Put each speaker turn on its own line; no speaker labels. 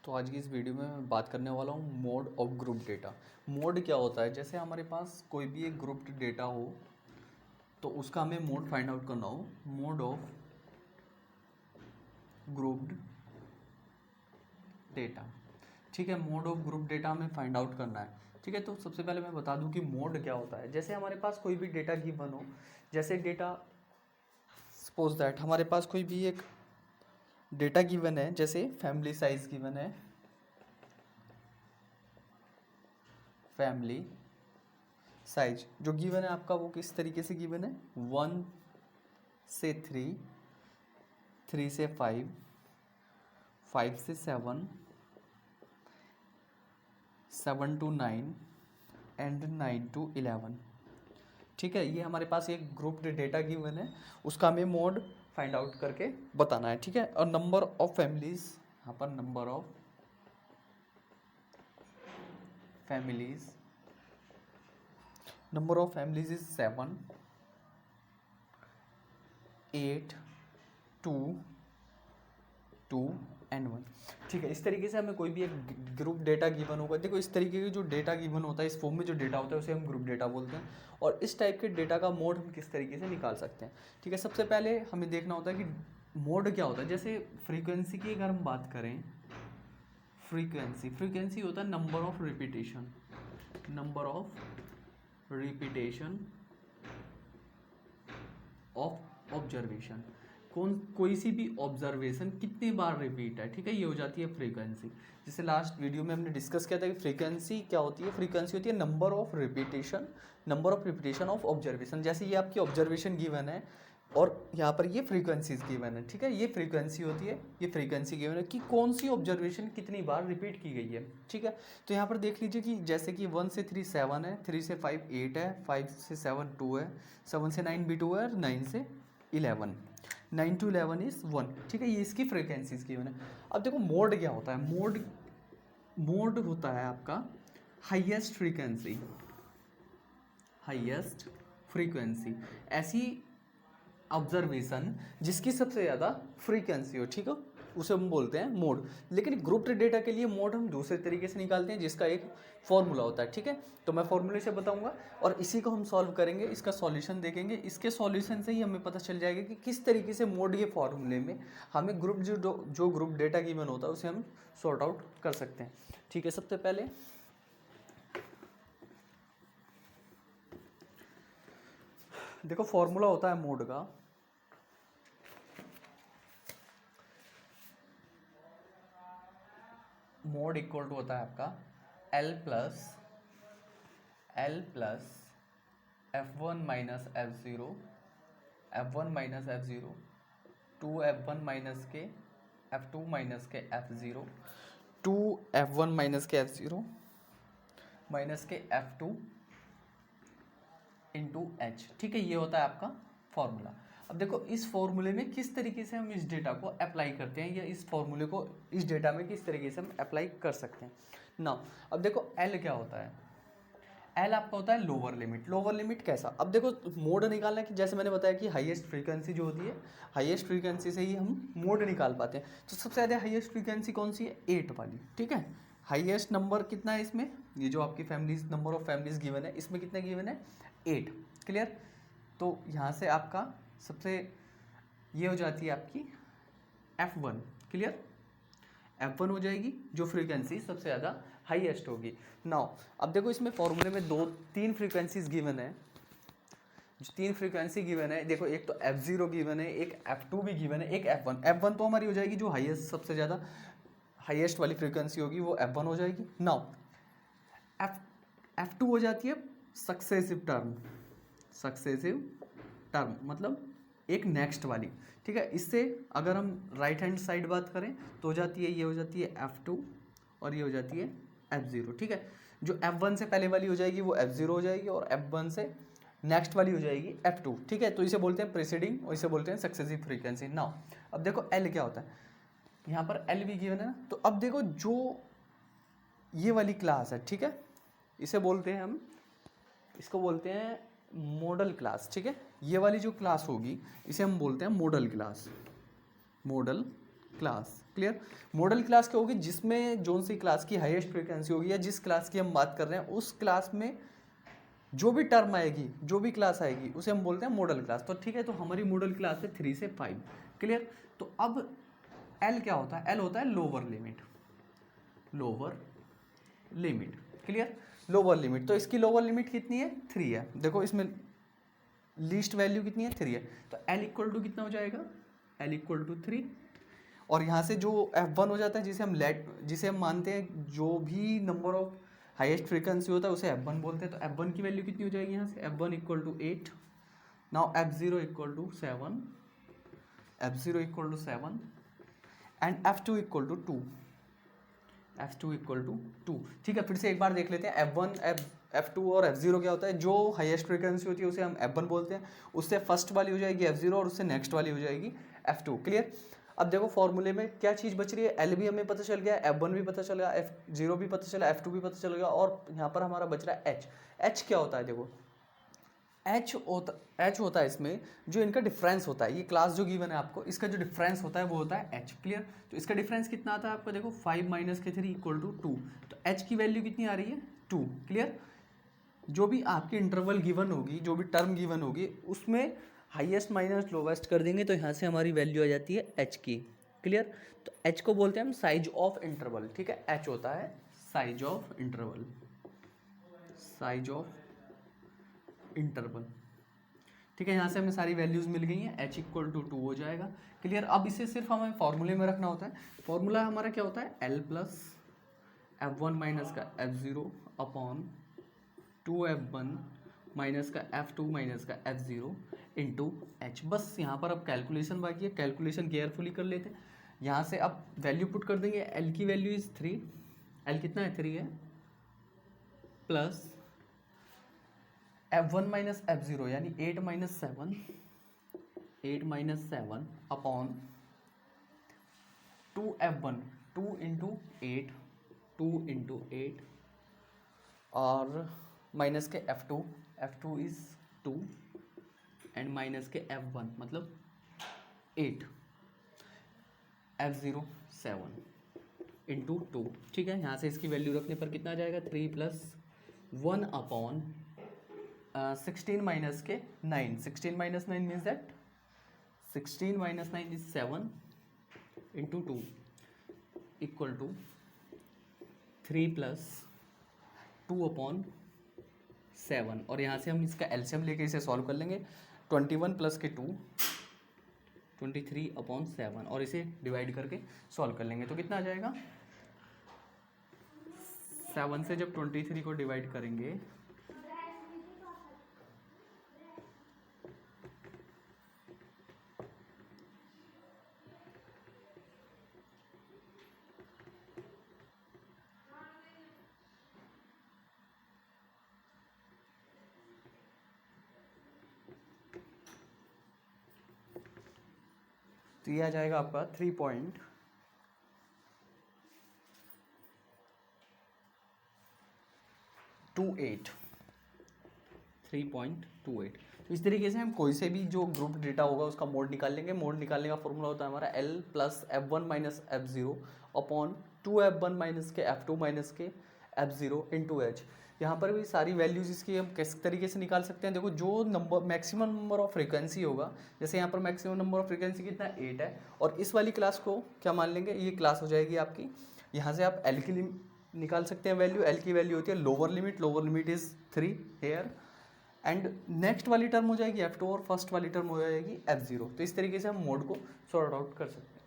तो आज की इस वीडियो में मैं बात करने वाला हूँ mode of group data. Mode क्या होता है? जैसे हमारे पास कोई भी एक ग्रुप डेटा हो तो उसका हमें मोड फाइंड आउट करना हो। मोड ऑफ ग्रुप्ड डेटा, ठीक है। मोड ऑफ ग्रुप डेटा हमें फाइंड आउट करना है, ठीक है। तो सबसे पहले मैं बता दूं कि मोड क्या होता है। जैसे हमारे पास कोई भी डेटा गिवन हो, जैसे डेटा सपोज दैट हमारे पास कोई भी एक डेटा गिवन है, जैसे फैमिली साइज गिवन है, फैमिली साइज जो गिवन है आपका वो किस तरीके से गिवन है? 1 से 3, 3 से 5, 5 से 7, 7 to 9 एंड 9 to 11, ठीक है। ये हमारे पास एक ग्रुप डेटा गिवन है, उसका हमें मोड फाइंड आउट करके बताना है, ठीक है। और नंबर ऑफ फैमिलीज, यहाँ पर number of families, number of families is 7, 8, 2, 2 and 1, ठीक है। इस तरीके से हमें कोई भी एक ग्रुप डेटा गिवन होगा। देखो इस तरीके के जो डेटा गिवन होता है, इस फॉर्म में जो डेटा होता है उसे हम ग्रुप डेटा बोलते हैं। और इस टाइप के डेटा का मोड हम किस तरीके से निकाल सकते हैं, ठीक है। सबसे पहले हमें देखना होता है कि मोड क्या होता है। जैसे फ्रीक्वेंसी की अगर हम बात करें, फ्रीक्वेंसी होता है number of repetition, number of repetition of observation. कोई सी भी ऑब्जर्वेशन कितनी बार रिपीट है, ठीक है, ये हो जाती है फ्रीक्वेंसी। जैसे लास्ट वीडियो में हमने डिस्कस किया था कि फ्रीक्वेंसी क्या होती है। फ्रीक्वेंसी होती है number of repetition of observation. जैसे ये आपकी ऑब्जर्वेशन गिवन है और यहाँ पर ये फ्रीक्वेंसीज गिवन है, ठीक है। ये फ्रीक्वेंसी होती है, ये फ्रीक्वेंसी गिवन है कि कौन सी ऑब्जर्वेशन कितनी बार रिपीट की गई है, ठीक है। तो यहाँ पर देख लीजिए कि जैसे कि 1 से 3 7 है, 3 से 5 8 है, 5 से 7 2 है, 7 से 9 भी 2 है और 9 से 11, 9 to 11 इज 1, ठीक है। ये इसकी फ्रीक्वेंसीज गिवन है। अब देखो मोड क्या होता है। मोड होता है आपका हाईएस्ट फ्रीक्वेंसी, ऐसी ऑब्जर्वेशन जिसकी सबसे ज़्यादा फ्रीक्वेंसी हो, ठीक है, उसे हम बोलते हैं मोड। लेकिन ग्रुप डेटा के लिए मोड हम दूसरे तरीके से निकालते हैं, जिसका एक फॉर्मूला होता है, ठीक है। तो मैं फॉर्मूले से बताऊंगा और इसी को हम सॉल्व करेंगे, इसका सॉल्यूशन देखेंगे। इसके सॉल्यूशन से ही हमें पता चल जाएगा कि किस तरीके से मोड ये फॉर्मूले में हमें ग्रुप जो ग्रुप डेटा गिवन होता है उसे हम सॉर्ट आउट कर सकते हैं, ठीक है। सबसे पहले देखो फॉर्मूला होता है मोड का, मोड इक्वल टू होता है आपका L plus F1 minus F0, F1 minus F0, 2F1 minus के F2 माइनस के F0, 2F1 माइनस के F0 माइनस के F2 इंटू H, ठीक है। ये होता है आपका फॉर्मूला। अब देखो इस फॉर्मूले में किस तरीके से हम इस डेटा को अप्लाई करते हैं, या इस फॉर्मूले को इस डेटा में किस तरीके से हम अप्लाई कर सकते हैं ना। अब देखो L क्या होता है। L आपका होता है लोअर लिमिट। लोअर लिमिट कैसा? अब देखो मोड निकालना है कि जैसे मैंने बताया कि हाईएस्ट फ्रीक्वेंसी जो होती है, हाईएस्ट फ्रीक्वेंसी से ही हम मोड निकाल पाते हैं। तो सबसे ज़्यादा हाईएस्ट फ्रीक्वेंसी कौन सी है? 8 वाली, ठीक है। हाईएस्ट नंबर कितना है इसमें? ये जो आपकी families, number of families given है, इसमें कितने गिवन है? 8, क्लियर। तो यहाँ से आपका सबसे ये हो जाती है आपकी F1, क्लियर। F1 हो जाएगी जो फ्रीक्वेंसी सबसे ज़्यादा हाईएस्ट होगी। नाउ अब देखो इसमें फॉर्मूले में 3 फ्रीक्वेंसीज गिवन है। जो 3 फ्रीक्वेंसी गिवन है, देखो एक तो F0 गिवन है, एक F2 भी गिवन है, एक F1। F1 तो हमारी हो जाएगी जो हाईएस्ट, सबसे ज़्यादा हाईएस्ट वाली फ्रीक्वेंसी होगी, वो F1 हो जाएगी। नाउ F2 हो जाती है सक्सेसिव टर्म, मतलब एक नेक्स्ट वाली, ठीक है। इससे अगर हम राइट हैंड साइड बात करें तो हो जाती है, ये हो जाती है F2 और ये हो जाती है F0, ठीक है। जो F1 से पहले वाली हो जाएगी वो F0 हो जाएगी और F1 से नेक्स्ट वाली हो जाएगी F2, ठीक है। तो इसे बोलते हैं प्रीसीडिंग और इसे बोलते हैं सक्सेसिव फ्रीक्वेंसी। नाउ अब देखो L क्या होता है। यहाँ पर L भी गिवन है ना। तो अब देखो जो ये वाली क्लास है, ठीक है, इसे बोलते हैं हम, इसको बोलते हैं मॉडल क्लास, ठीक है। ये वाली जो क्लास होगी इसे हम बोलते हैं model class, model class. Clear? Model class क्या होगी? जिसमें जोन सी क्लास की हाईएस्ट फ्रीक्वेंसी होगी या जिस क्लास की हम बात कर रहे हैं उस क्लास में जो भी टर्म आएगी, जो भी क्लास आएगी, उसे हम बोलते हैं मॉडल क्लास। तो ठीक है, तो हमारी मॉडल क्लास है 3 से 5। क्लियर? तो अब एल क्या होता है? एल होता है lower limit. Lower limit. Clear? Lower limit. तो इसकी लोअर लिमिट कितनी है? 3 है। देखो इसमें लीस्ट वैल्यू कितनी है? 3 है। तो एल इक्वल टू कितना हो जाएगा? L equal to 3। और यहाँ से जो F1 हो जाता है, जिसे हम मानते हैं जो भी नंबर ऑफ हाईएस्ट फ्रीक्वेंसी होता है उसे F1 बोलते हैं। तो F1 की वैल्यू कितनी हो जाएगी यहाँ से? F1 equal to 8। Now F0 equal to 7। F0 equal to 7 and F2 equal to 2। F2 equal to 2। ठीक है, फिर से एक बार देख लेते हैं। F1, F2 और F0 क्या होता है? जो हाईएस्ट फ्रीक्वेंसी होती है उसे हम F1 बोलते हैं, उससे फर्स्ट वाली हो जाएगी F0 और उससे नेक्स्ट वाली हो जाएगी F2। क्लियर? अब देखो फॉर्मूले में क्या चीज़ बच रही है? L भी हमें पता चल गया, F1 भी पता चल गया, F0 भी पता चला, F2 भी पता चल गया, और यहाँ पर हमारा बच रहा है H। H क्या होता है? देखो H होता है इसमें जो इनका डिफरेंस होता है, ये क्लास जो गिवन है आपको, इसका जो डिफरेंस होता है वो होता है H। क्लियर? तो इसका डिफरेंस कितना आता है आपको? देखो 5 माइनस के 3 इक्वल टू 2। तो H की वैल्यू कितनी आ रही है? 2। क्लियर? जो भी आपकी इंटरवल गिवन होगी, जो भी टर्म गिवन होगी, उसमें हाईएस्ट माइनस लोवेस्ट कर देंगे तो यहाँ से हमारी वैल्यू आ जाती है H की। क्लियर? तो H को बोलते हैं हम साइज ऑफ इंटरवल। ठीक है, H होता है size of interval. Size of interval. ठीक है, यहाँ से हमें सारी वैल्यूज मिल गई हैं। H इक्वल टू 2 हो जाएगा। क्लियर? अब इसे सिर्फ हमें फॉर्मूले में रखना होता है। फॉर्मूला हमारा क्या होता है? L प्लस F1 माइनस का F0 अपॉन 2F1 माइनस का F2 माइनस का F0 इंटू H। बस यहाँ पर अब कैलकुलेशन बाकी है, कैलकुलेशन केयरफुली कर लेते हैं। यहाँ से अब वैल्यू पुट कर देंगे। L की वैल्यू इज 3। L कितना है? 3 है। प्लस F1 माइनस F0 यानी 8 minus 7, 8 minus 7 upon 2F1, 2 into 8, 2 into 8 और माइनस के F2, F2 is 2 and minus के F1 मतलब 8, F0 7 इंटू 2। ठीक है, यहाँ से इसकी वैल्यू रखने पर कितना आ जाएगा? 3 प्लस 1 अपॉन 16 माइनस के 9। 16 minus 9 means that 16 minus 9 is 7 into 2 equal to 3 plus 2 upon 7। और यहाँ से हम इसका एलसीएम लेके इसे सॉल्व कर लेंगे। 21 प्लस के 2 23 अपॉन 7 और इसे डिवाइड करके सॉल्व कर लेंगे तो कितना आ जाएगा? 7 से जब 23 को डिवाइड करेंगे तो ये आ जाएगा आपका 3.28। तो इस तरीके से हम कोई से भी जो ग्रुप डेटा होगा उसका मोड निकाल लेंगे। मोड निकालने का फॉर्मूला होता है हमारा L plus F1 minus F0 upon 2F1 minus के F2 माइनस के F0 इंटू H। यहाँ पर भी सारी वैल्यूज इसकी हम किस तरीके से निकाल सकते हैं? देखो जो number maximum number of frequency होगा, जैसे यहाँ पर मैक्सिमम नंबर ऑफ फ्रीक्वेंसी कितना 8 है, और इस वाली क्लास को क्या मान लेंगे? ये क्लास हो जाएगी आपकी। यहाँ से आप L की निकाल सकते हैं वैल्यू। L की वैल्यू होती है lower limit. Lower limit is 3 here and next वाली टर्म हो जाएगी F2 और फर्स्ट वाली टर्म हो जाएगी F0। तो इस तरीके से हम मोड को सॉर्ट आउट कर सकते हैं।